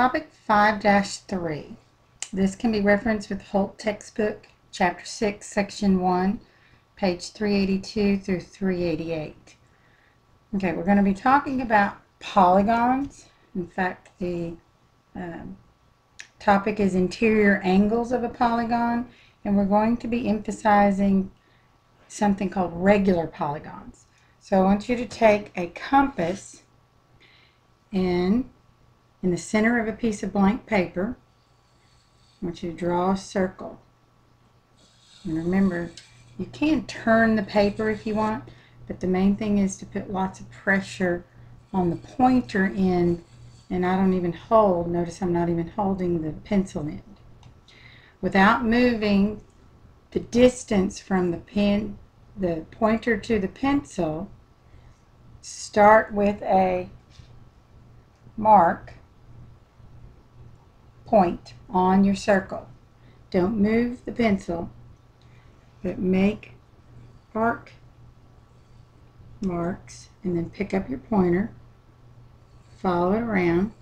Topic 5-3. This can be referenced with Holt textbook, Chapter 6, Section 1, page 382 through 388. Okay, we're going to be talking about polygons. In fact, the topic is interior angles of a polygon, and we're going to be emphasizing something called regular polygons. So I want you to take a compass and in the center of a piece of blank paper, I want you to draw a circle. And remember, you can turn the paper if you want, but the main thing is to put lots of pressure on the pointer end, and I don't even hold, notice I'm not even holding the pencil end. Without moving the distance from the pointer to the pencil, start with a mark point on your circle. Don't move the pencil, but make arc marks and then pick up your pointer, follow it around,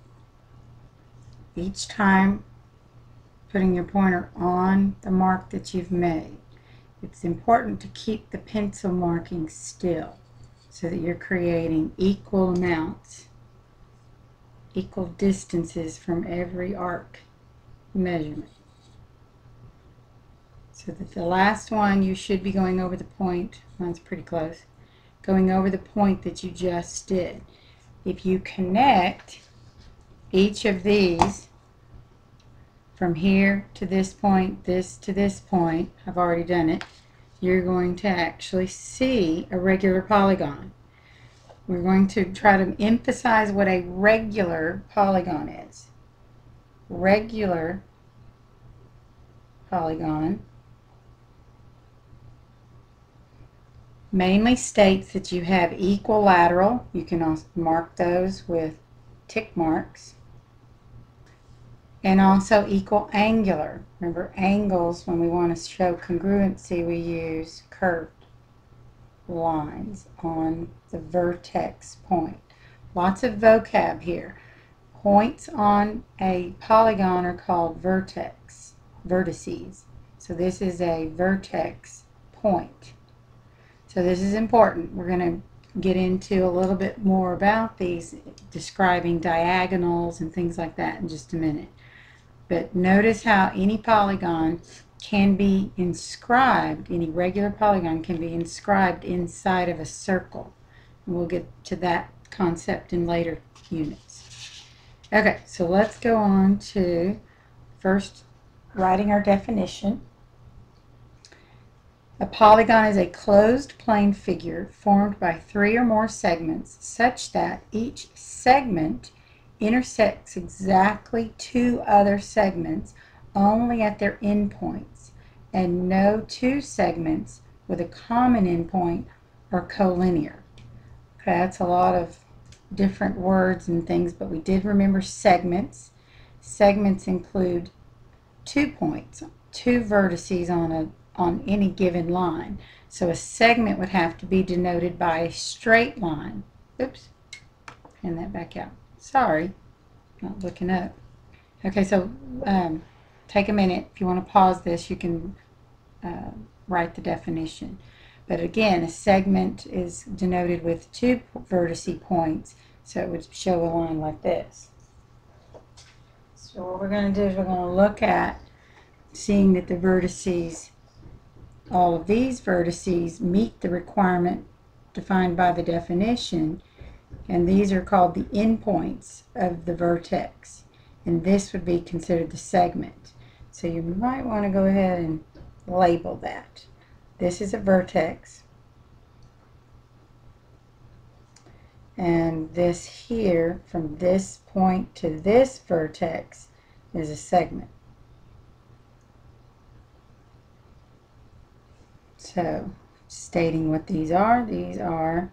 each time putting your pointer on the mark that you've made. It's important to keep the pencil marking still so that you're creating equal amounts, equal distances from every arc measurement. So that the last one you should be going over the point, mine's pretty close, going over the point that you just did. If you connect each of these from here to this point, this to this point, I've already done it, you're going to actually see a regular polygon. We're going to try to emphasize what a regular polygon is. Regular polygon mainly states that you have equilateral. You can also mark those with tick marks. And also equal angular. Remember, angles, when we want to show congruency, we use curved lines on the vertex point. Lots of vocab here. Points on a polygon are called vertices. So this is a vertex point. So this is important. We're going to get into a little bit more about these, describing diagonals and things like that in just a minute. But notice how any polygon can be inscribed, any regular polygon can be inscribed inside of a circle. And we'll get to that concept in later units. Okay, so let's go on to first writing our definition. A polygon is a closed plane figure formed by 3 or more segments such that each segment intersects exactly 2 other segments only at their endpoints, and no 2 segments with a common endpoint are collinear. Okay, that's a lot of different words and things, but we did remember segments. Segments include 2 points, 2 vertices on any given line. So a segment would have to be denoted by a straight line. Oops, hand that back out. Sorry, not looking up. Okay, so take a minute. If you want to pause this, you can write the definition. But again, a segment is denoted with 2 vertice points, so it would show a line like this. So what we're going to do is we're going to look at seeing that the vertices, all of these vertices, meet the requirement defined by the definition, and these are called the endpoints of the vertex, and this would be considered the segment. So you might want to go ahead and label that. This is a vertex, and this here, from this point to this vertex, is a segment. So, stating what these are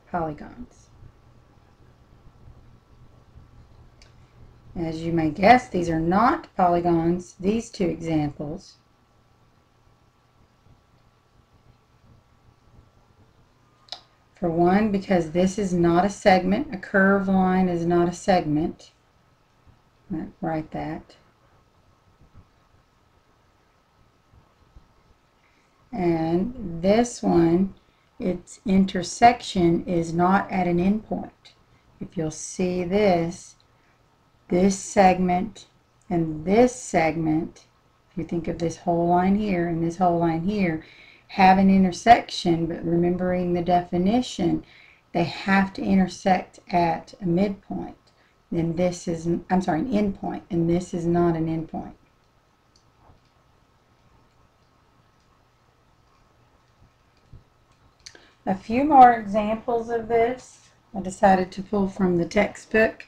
polygons. As you may guess, these are not polygons, these 2 examples. For one, because this is not a segment. A curved line is not a segment. write that. And this one, its intersection is not at an endpoint. If you'll see this segment and this segment, if you think of this whole line here and this whole line here, have an intersection, but remembering the definition, they have to intersect at a midpoint. Then this is, I'm sorry, an endpoint, and this is not an endpoint. A few more examples of this I decided to pull from the textbook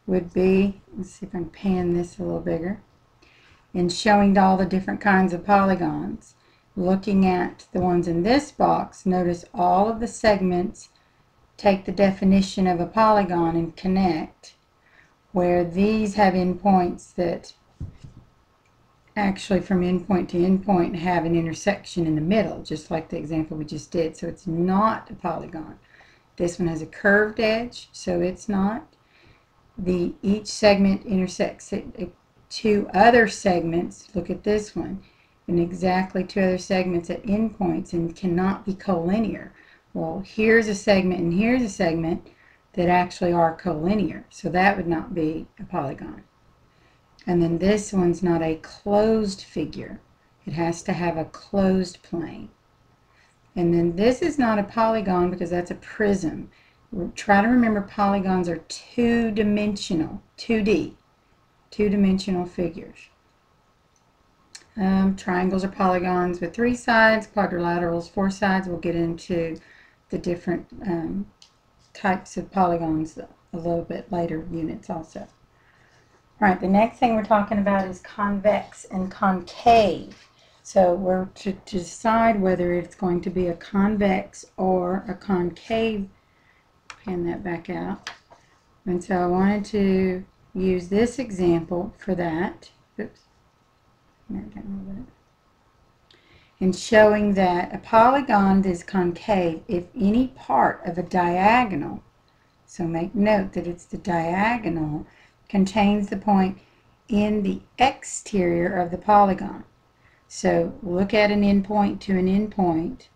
would be, let's see if I can pan this a little bigger, in showing all the different kinds of polygons. Looking at the ones in this box, notice all of the segments take the definition of a polygon and connect, where these have endpoints that actually from endpoint to endpoint have an intersection in the middle, just like the example we just did. So it's not a polygon. This one has a curved edge, so it's not. Each segment intersects two other segments. Look at this one. And exactly two other segments at endpoints and cannot be collinear. Well, here's a segment and here's a segment that actually are collinear. So that would not be a polygon. And then this one's not a closed figure. It has to have a closed plane. And then this is not a polygon because that's a prism. Try to remember polygons are two-dimensional, 2D, two-dimensional figures. Triangles are polygons with 3 sides, quadrilaterals 4 sides. We'll get into the different types of polygons a little bit later units also. Alright, the next thing we're talking about is convex and concave. So we're to decide whether it's going to be a convex or a concave. Pan that back out. And so I wanted to use this example for that. Oops. In showing that a polygon is concave if any part of a diagonal, so make note that it's the diagonal, contains the point in the exterior of the polygon. So look at an endpoint to an endpoint.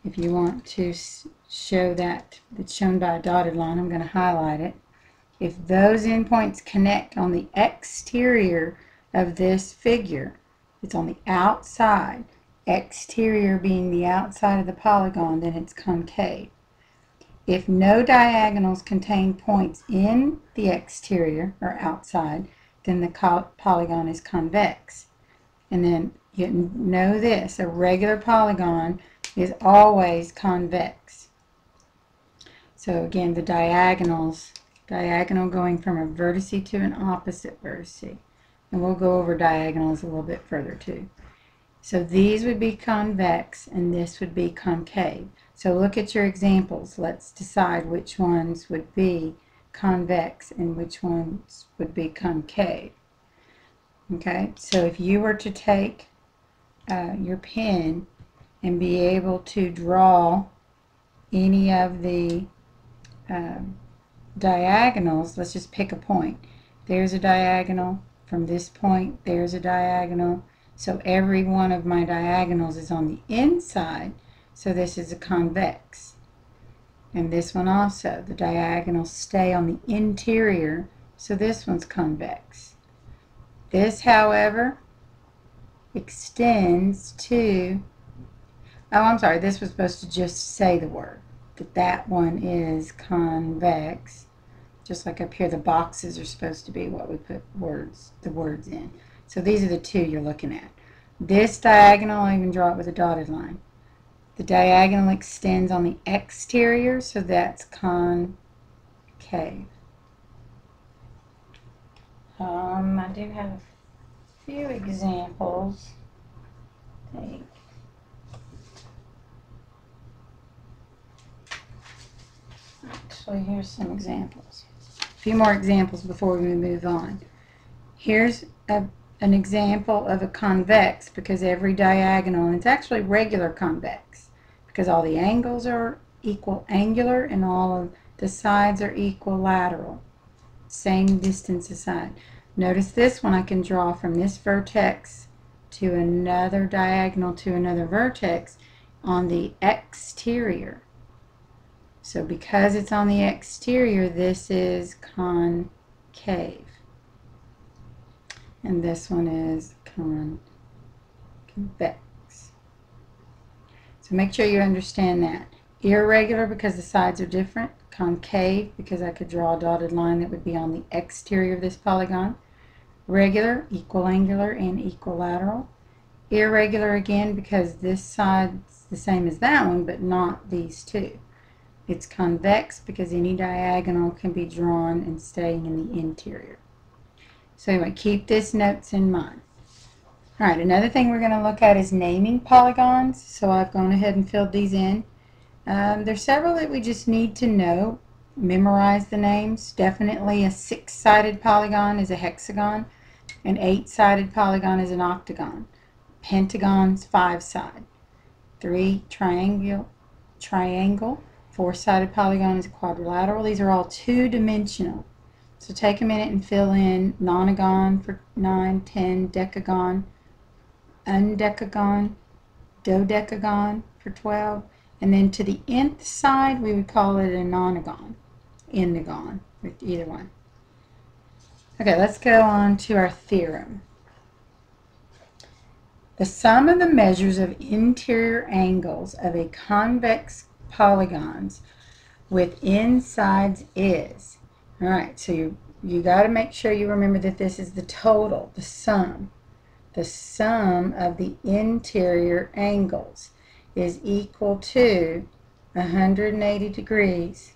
If you want to show that it's shown by a dotted line, I'm going to highlight it. If those endpoints connect on the exterior of this figure, it's on the outside, exterior being the outside of the polygon, then it's concave. If no diagonals contain points in the exterior or outside, then the polygon is convex. And then you know this, a regular polygon is always convex. So again, the diagonals, diagonal going from a vertice to an opposite vertice. And we'll go over diagonals a little bit further too. So these would be convex and this would be concave. So look at your examples. Let's decide which ones would be convex and which ones would be concave. Okay, so if you were to take your pen and be able to draw any of the diagonals, let's just pick a point. There's a diagonal. From this point, there's a diagonal. So every one of my diagonals is on the inside. So this is a convex. And this one also, the diagonals stay on the interior. So this one's convex. This, however, extends to, oh, I'm sorry, this was supposed to just say the word. That one is convex. Just like up here, the boxes are supposed to be what we put the words in. So these are the two you're looking at. This diagonal, I'll even draw it with a dotted line. The diagonal extends on the exterior, so that's concave. I do have a few examples. Actually, here's some examples. A few more examples before we move on. Here's an example of a convex because every diagonal, and it's actually regular convex because all the angles are equal angular and all of the sides are equilateral. Same distance aside. Notice this one I can draw from this vertex to another diagonal to another vertex on the exterior. So because it's on the exterior, this is concave. And this one is convex. So make sure you understand that. Irregular because the sides are different. Concave because I could draw a dotted line that would be on the exterior of this polygon. Regular, equiangular, and equilateral. Irregular again because this side's the same as that one, but not these two. It's convex because any diagonal can be drawn and staying in the interior. So anyway, keep this notes in mind. All right, another thing we're going to look at is naming polygons. So I've gone ahead and filled these in. There's several that we just need to know. Memorize the names. Definitely a 6-sided polygon is a hexagon. An 8-sided polygon is an octagon. Pentagon's 5-sided. 3 triangle. 4-sided polygon is a quadrilateral. These are all 2-dimensional. So take a minute and fill in nonagon for 9, 10, decagon, undecagon, dodecagon for 12, and then to the nth side we would call it a nonagon, endagon, with either one. Okay, let's go on to our theorem. The sum of the measures of interior angles of a convex polygons with insides is. All right, so you got to make sure you remember that this is the total, the sum. The sum of the interior angles is equal to 180 degrees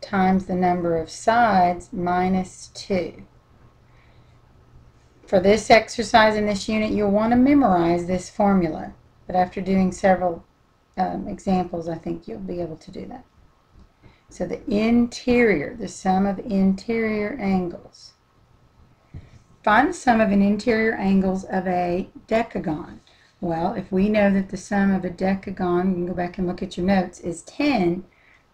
times the number of sides minus 2. For this exercise in this unit, you'll want to memorize this formula, but after doing several examples, I think you'll be able to do that. So the interior, the sum of interior angles. Find the sum of an interior angles of a decagon. Well, if we know that the sum of a decagon, you can go back and look at your notes, is 10,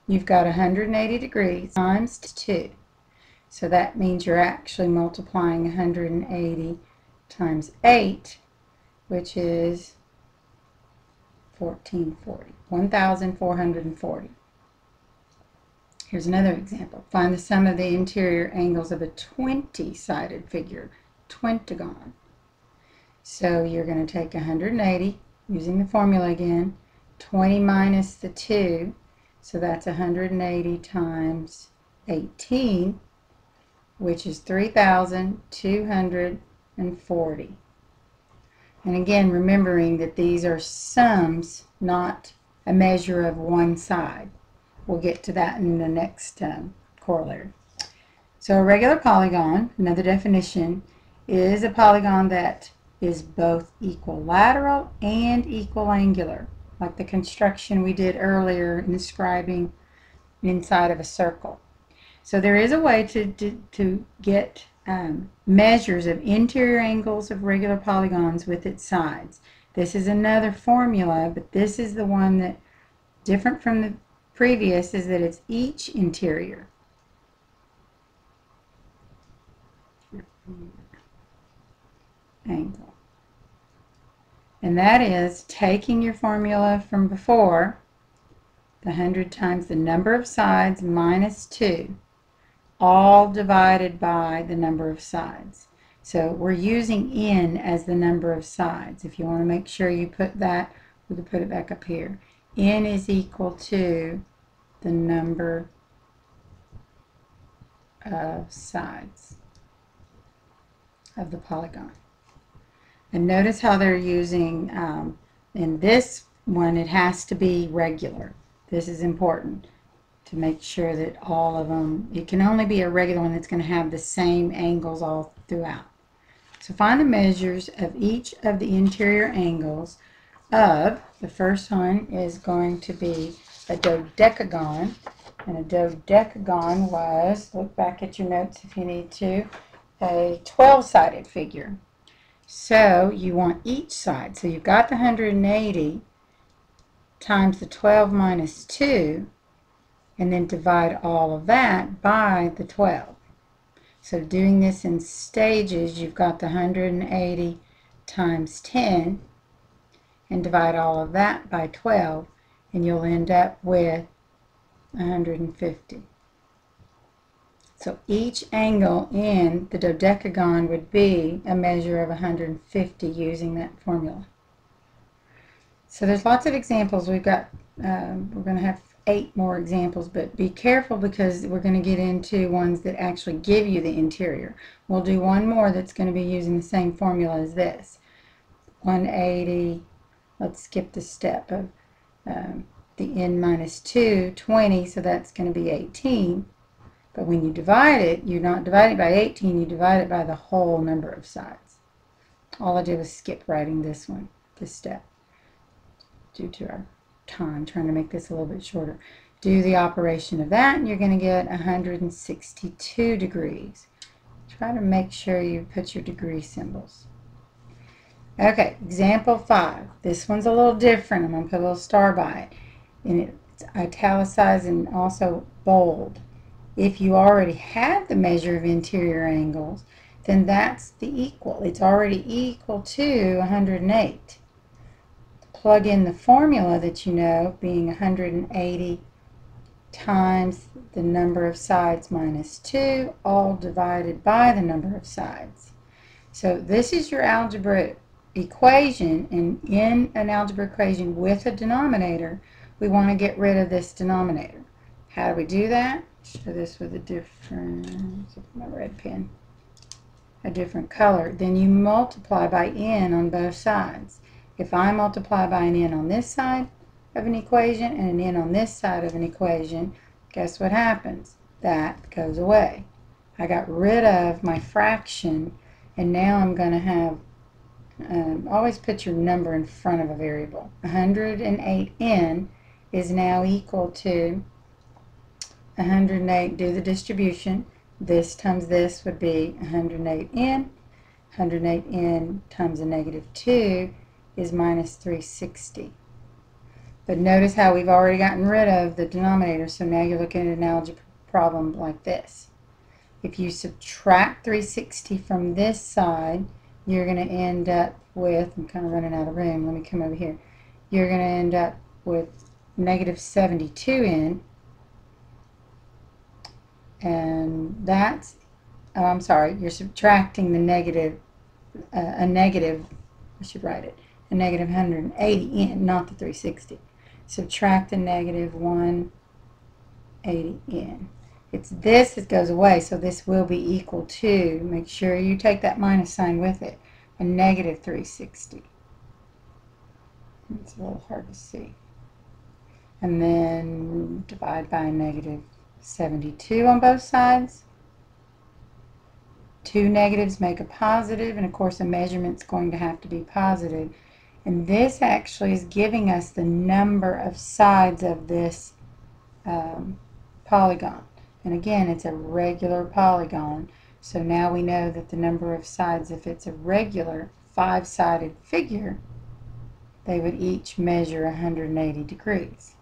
you've got 180 degrees times 2. So that means you're actually multiplying 180 times 8, which is 1,440. Here's another example. Find the sum of the interior angles of a 20-sided figure, twentagon. So you're going to take 180, using the formula again, 20 minus the 2, so that's 180 times 18, which is 3,240. And again, remembering that these are sums, not a measure of one side. We'll get to that in the next corollary. So a regular polygon, another definition, is a polygon that is both equilateral and equiangular, like the construction we did earlier in describing inside of a circle. So there is a way to get measures of interior angles of regular polygons with its sides. This is another formula, but this is the one that, different from the previous, is that it's each interior. Angle. And that is taking your formula from before, the 100 times the number of sides minus 2, all divided by the number of sides. So we're using n as the number of sides. If you want to make sure you put that, we can put it back up here. N is equal to the number of sides of the polygon. And notice how they're using, in this one, it has to be regular. This is important to make sure that all of them, it can only be a regular one that's going to have the same angles all throughout. So find the measures of each of the interior angles of, the first one is going to be a dodecagon, and a dodecagon was, look back at your notes if you need to, a 12-sided figure. So you want each side, so you've got the 180 times the 12 minus 2, and then divide all of that by the 12. So doing this in stages, you've got the 180 times 10, and divide all of that by 12, and you'll end up with 150. So each angle in the dodecagon would be a measure of 150 using that formula. So there's lots of examples. We've got, we're going to have 8 more examples, but be careful because we're going to get into ones that actually give you the interior. We'll do one more that's going to be using the same formula as this. 180, let's skip the step of the n minus 2, 20, so that's going to be 18. But when you divide it, you're not dividing by 18, you divide it by the whole number of sides. All I did was skip writing this one, this step, due to our time, trying to make this a little bit shorter. Do the operation of that, and you're going to get 162 degrees. Try to make sure you put your degree symbols. Okay, example 5. This one's a little different. I'm going to put a little star by it. And it's italicized and also bold. If you already have the measure of interior angles, then that's the equal. It's already equal to 108. Plug in the formula that you know, being 180 times the number of sides minus 2, all divided by the number of sides. So this is your algebra equation, and in an algebra equation with a denominator, we want to get rid of this denominator. How do we do that? Show this with a different, my red pen, a different color. Then you multiply by n on both sides. If I multiply by an n on this side of an equation and an n on this side of an equation, guess what happens? That goes away. I got rid of my fraction, and now I'm going to have, always put your number in front of a variable. 108n is now equal to 108, do the distribution. This times this would be 108n. 108n times a negative 2 is minus 360. But notice how we've already gotten rid of the denominator, so now you're looking at an algebra problem like this. If you subtract 360 from this side, you're going to end up with, I'm kind of running out of room, let me come over here. You're going to end up with negative 72n, and that's, oh, I'm sorry, you're subtracting the negative, a negative, I should write it, a negative 180n, not the 360. Subtract the negative 180n. It's this that goes away, so this will be equal to, make sure you take that minus sign with it, a negative 360. It's a little hard to see. And then divide by a negative 72 on both sides. 2 negatives make a positive, and of course a measurement's going to have to be positive. And this actually is giving us the number of sides of this polygon. And again, it's a regular polygon, so now we know that the number of sides, if it's a regular 5-sided figure, they would each measure 180 degrees.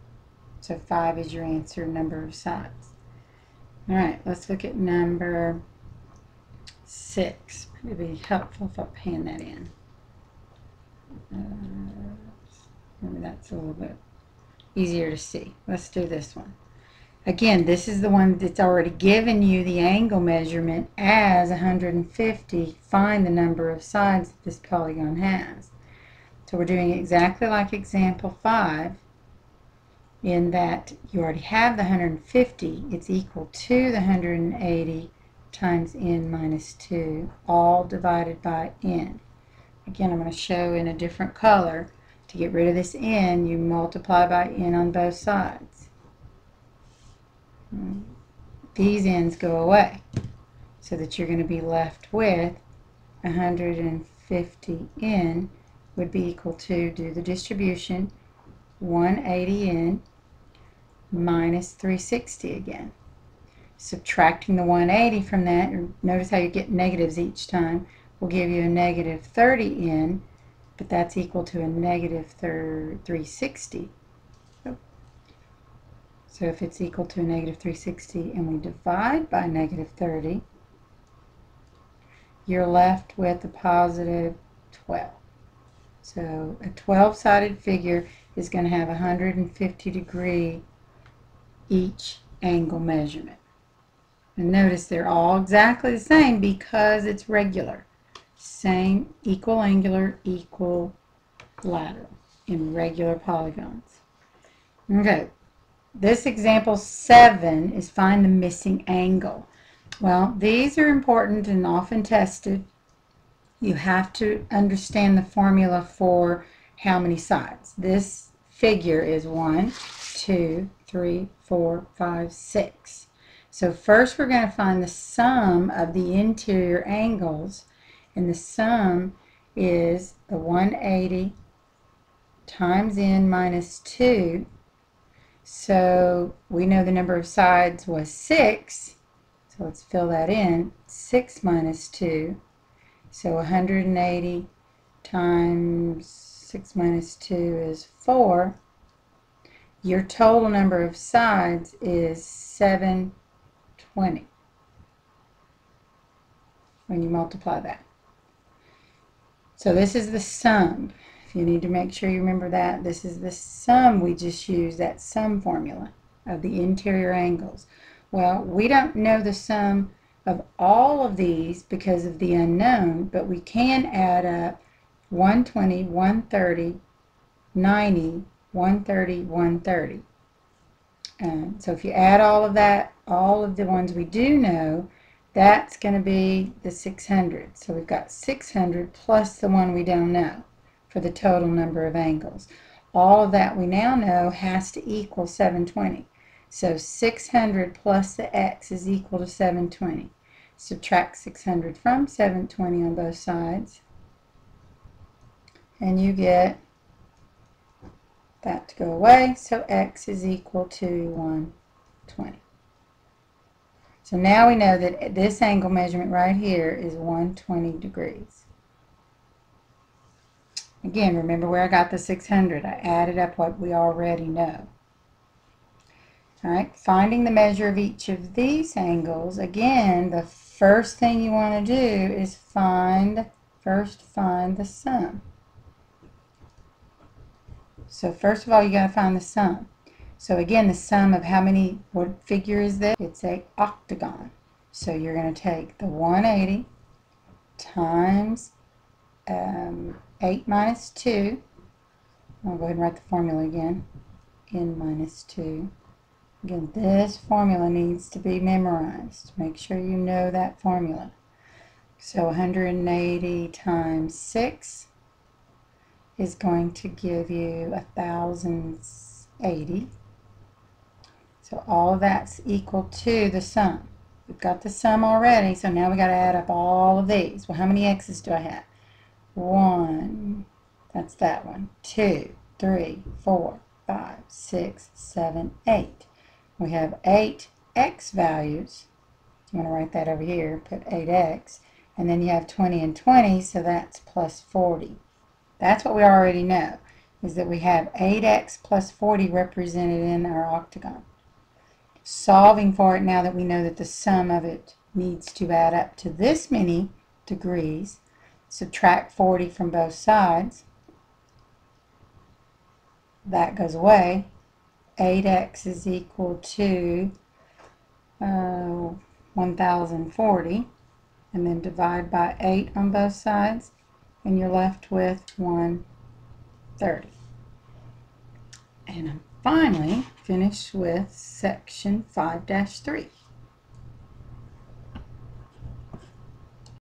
So 5 is your answer, number of sides. Alright, let's look at number 6. It would be helpful if I pan that in. Maybe that's a little bit easier to see. Let's do this one. Again, this is the one that's already given you the angle measurement as 150. Find the number of sides that this polygon has. So we're doing exactly like example 5, in that you already have the 150. It's equal to the 180 times n minus 2, all divided by n. Again, I'm going to show in a different color. To get rid of this n, you multiply by n on both sides. These n's go away, so that you're going to be left with 150n would be equal to, do the distribution, 180n minus 360 again. Subtracting the 180 from that, notice how you get negatives each time, will give you a negative 30n, but that's equal to a negative 360. So if it's equal to a negative 360 and we divide by negative 30, you're left with a positive 12. So a 12-sided figure is going to have 150 degree each angle measurement. And notice they're all exactly the same because it's regular. Same, equal angular, equal lateral in regular polygons. Okay, this example 7 is find the missing angle. Well, these are important and often tested. You have to understand the formula for how many sides. This figure is 1, 2, 3, 4, 5, 6. So first we're going to find the sum of the interior angles, and the sum is the 180 times n minus 2. So we know the number of sides was 6, so let's fill that in. 6 minus 2, so 180 times 6 minus 2 is 4. Your total number of sides is 720 when you multiply that. So this is the sum. If you need to make sure you remember that, this is the sum. We just use that sum formula of the interior angles. Well, we don't know the sum of all of these because of the unknown, but we can add up 120, 130, 90, 130, 130. So if you add all of that, all of the ones we do know, that's going to be the 600. So we've got 600 plus the one we don't know for the total number of angles. All of that we now know has to equal 720. So 600 plus the x is equal to 720. Subtract 600 from 720 on both sides, and you get that to go away, so x is equal to 120. So now we know that this angle measurement right here is 120 degrees. Again, remember where I got the 600. I added up what we already know. Alright, finding the measure of each of these angles. Again, the first thing you want to do is first find the sum. So first of all, you got to find the sum. So again, the sum of what figure is this? It's an octagon. So you're going to take the 180 times 8 minus 2. I'll go ahead and write the formula again. N minus 2. Again, this formula needs to be memorized. Make sure you know that formula. So 180 times 6 is going to give you 1080. So all of that's equal to the sum. We've got the sum already, so now we got to add up all of these. Well, how many x's do I have? 1, that's that one. 2, 3, 4, 5, 6, 7, 8. We have 8 x values. You want to write that over here, put 8x. And then you have 20 and 20, so that's plus 40. That's what we already know, is that we have 8x plus 40 represented in our octagon. Solving for it now that we know that the sum of it needs to add up to this many degrees, subtract 40 from both sides. That goes away. 8x is equal to 1040, and then divide by 8 on both sides, and you're left with 130. And I'm finally finished with section 5-3.